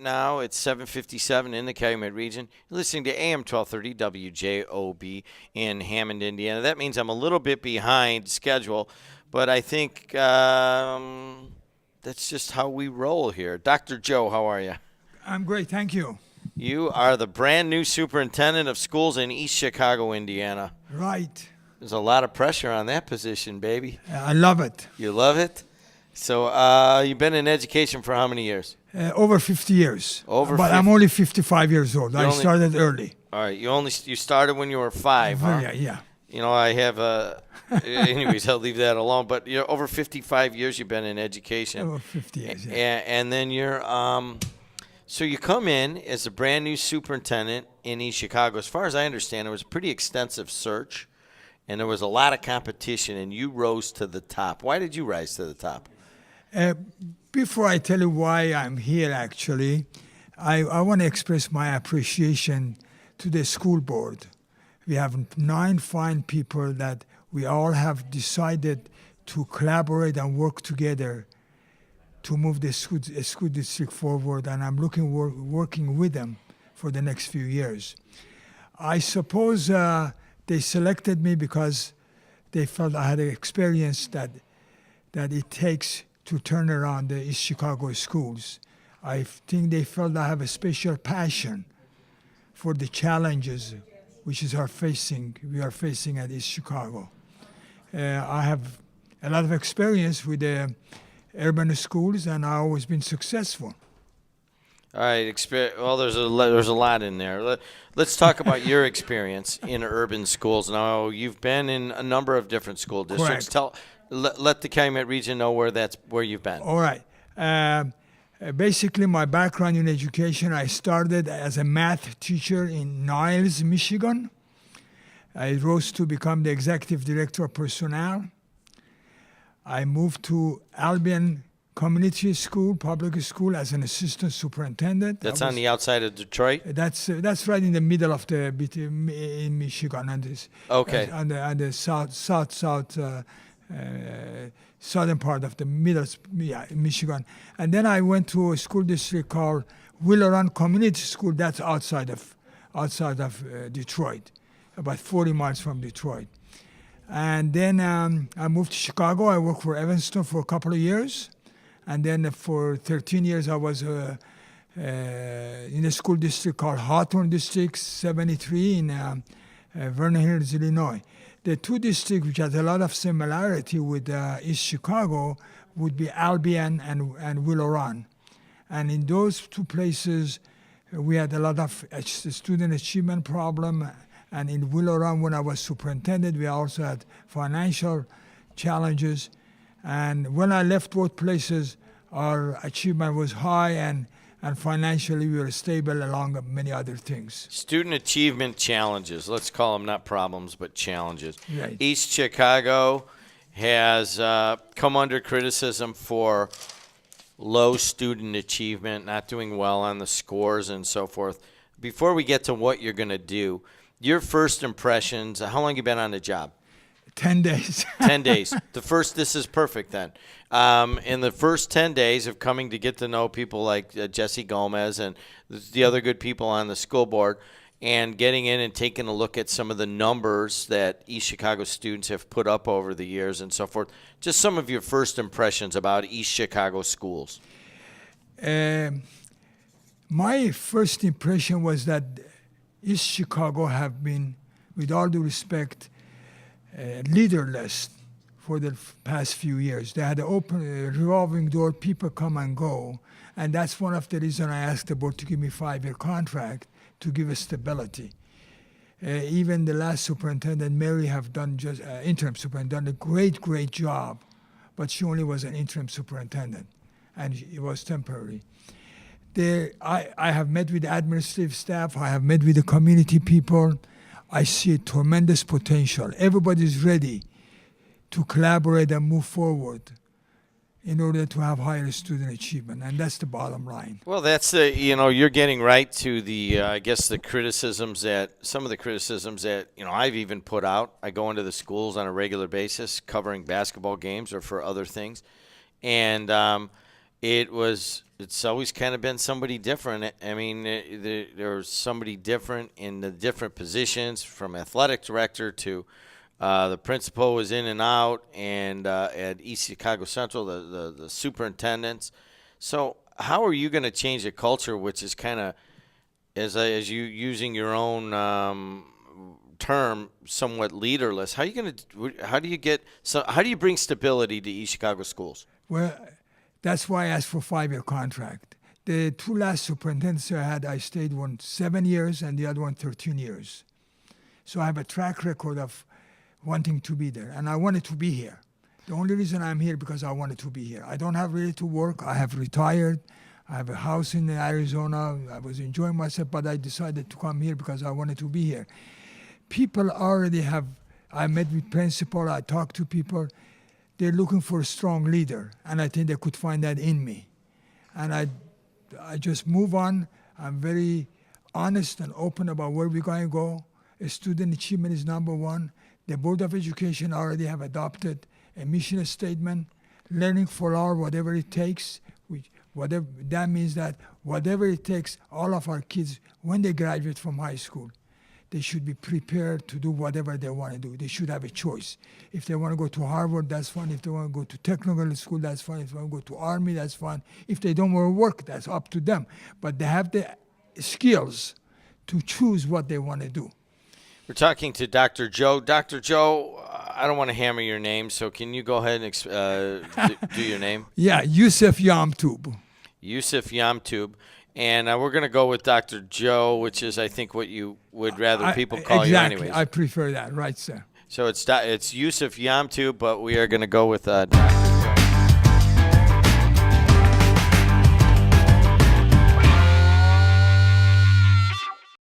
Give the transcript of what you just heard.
now. It's 7:57 in the Calumet region. You're listening to AM 1230 WJOB in Hammond, Indiana. That means I'm a little bit behind schedule, but I think that's just how we roll here. Dr. Joe, how are you? I'm great, thank you. You are the brand new superintendent of schools in East Chicago, Indiana. Right. There's a lot of pressure on that position, baby. I love it. You love it? So you've been in education for how many years? Over 50 years. Over but 50. I'm only 55 years old. I only- started early. All right. You started when you were 5, huh? Yeah. You know, I have anyways, I'll leave that alone. But you're over 55 years you've been in education. Over 50 years, yeah. And then you're so you come in as a brand new superintendent in East Chicago. As far as I understand, it was a pretty extensive search, and there was a lot of competition, and you rose to the top. Why did you rise to the top? Before I tell you why I'm here, actually, I want to express my appreciation to the school board. We have 9 fine people that we all have decided to collaborate and work together to move the school district forward, and I'm working with them for the next few years. I suppose they selected me because they felt I had an experience that it takes to turn around the East Chicago schools. I think they felt I have a special passion for the challenges which we are facing at East Chicago. I have a lot of experience with the urban schools, and I've always been successful. All right. Well, there's a lot in there. Let's talk about your experience in urban schools. Now, you've been in a number of different school districts. Correct. Let the Calumet region know where you've been. All right. Basically, my background in education, I started as a math teacher in Niles, Michigan. I rose to become the executive director of personnel. I moved to Albion Community School, public school, as an assistant superintendent. That's on the outside of Detroit? That's right in the middle of in Michigan, and this, Okay. on the southern part of the middle, Michigan. And then I went to a school district called Willow Run Community School. That's outside of Detroit, about 40 miles from Detroit. And then I moved to Chicago. I worked for Evanston for a couple of years. And then for 13 years, I was in a school district called Hawthorne District 73 in Vernon Hills, Illinois. The 2 districts which has a lot of similarity with East Chicago would be Albion and Willow Run. And in those 2 places, we had a lot of student achievement problem. And in Willow Run, when I was superintendent, we also had financial challenges. And when I left both places, our achievement was high, and financially we were stable along with many other things. Student achievement challenges. Let's call them not problems, but challenges. Right. East Chicago has come under criticism for low student achievement, not doing well on the scores and so forth. Before we get to what you're going to do, your first impressions, how long have you been on the job? 10 days. 10 days. This is perfect then. In the first 10 days of coming to get to know people like Jesse Gomez and the other good people on the school board, and getting in and taking a look at some of the numbers that East Chicago students have put up over the years and so forth, just some of your first impressions about East Chicago schools. My first impression was that East Chicago have been, with all due respect, leaderless for the past few years. They had an open, revolving door, people come and go, and that's one of the reasons I asked the board to give me a 5-year contract to give us stability. Even the last superintendent, Mary, have done interim superintendent, done a great job, but she only was an interim superintendent, and it was temporary. I have met with the administrative staff, I have met with the community people. I see a tremendous potential. Everybody's ready to collaborate and move forward in order to have higher student achievement, and that's the bottom line. Well, that's you're getting right to the I guess some of the criticisms that I've even put out. I go into the schools on a regular basis, covering basketball games or for other things, and It's always kind of been somebody different. I mean, there's somebody different in the different positions, from athletic director to the principal was in and out, and at East Chicago Central, the superintendents. So how are you going to change a culture which is kind of, as you using your own term, somewhat leaderless? How are you going to? How do you get? So how do you bring stability to East Chicago schools? Well, that's why I asked for 5-year contract. The two last superintendents I had, I stayed one 7 years and the other one 13 years. So I have a track record of wanting to be there, and I wanted to be here. The only reason I'm here because I wanted to be here. I don't have really to work. I have retired. I have a house in Arizona. I was enjoying myself, but I decided to come here because I wanted to be here. People already have, I met with principal, I talked to people. They're looking for a strong leader, and I think they could find that in me. And I just move on. I'm very honest and open about where we're going to go. Student achievement is number one. The Board of Education already have adopted a mission statement, learning for all, whatever it takes. Whatever that means, that whatever it takes, all of our kids, when they graduate from high school, they should be prepared to do whatever they want to do. They should have a choice. If they want to go to Harvard, that's fine. If they want to go to technical school, that's fine. If they want to go to Army, that's fine. If they don't want to work, that's up to them. But they have the skills to choose what they want to do. We're talking to Dr. Joe. Dr. Joe, I don't want to hammer your name, so can you go ahead and do your name? Yeah, Yusuf Yamtub. Yusuf Yamtub. And we're going to go with Dr. Joe, which is, I think, what you would rather people call exactly. you anyways. I prefer that, right, sir? So it's Yusuf Yamtub, but we are going to go with Dr. Joe.